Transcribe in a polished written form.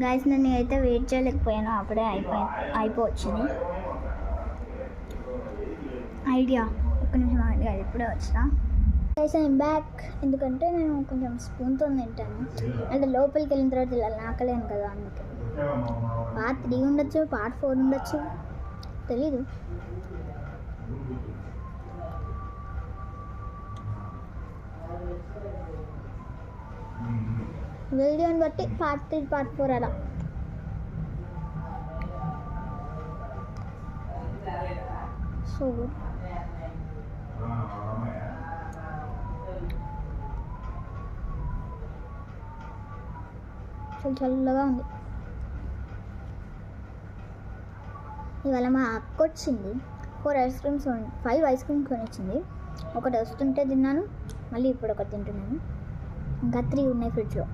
Guys నేను అయితే wait చేయలేకపోయాను, అప్పుడే అయిపోవచ్చింది. ఐడియా ఒక్క నిమిషం ఐడియా ఇప్పుడే వచ్చిన. Guys I'm back. ఎందుకంటే నేను కొంచెం స్పూన్తో తింటాను, అంటే లోపలికి వెళ్ళిన తర్వాత ఇలా నాకలేను కదా, అందుకే. పార్ట్ 3 ఉండొచ్చు, పార్ట్ 4 ఉండొచ్చు, తెలీదు. వీడియోని బట్టి పార్ట్ 3 పార్ట్ 4 అలా. సో చల్లగా ఉంది. ఇవాళ మా అక్క వచ్చింది, 5 ఐస్ క్రీమ్స్ కొనిచ్చింది. ఒకటి వస్తుంటే తిన్నాను, మళ్ళీ ఇప్పుడు ఒకటి తింటున్నాను, ఇంకా 3 ఉన్నాయి ఫ్రిడ్జ్లో.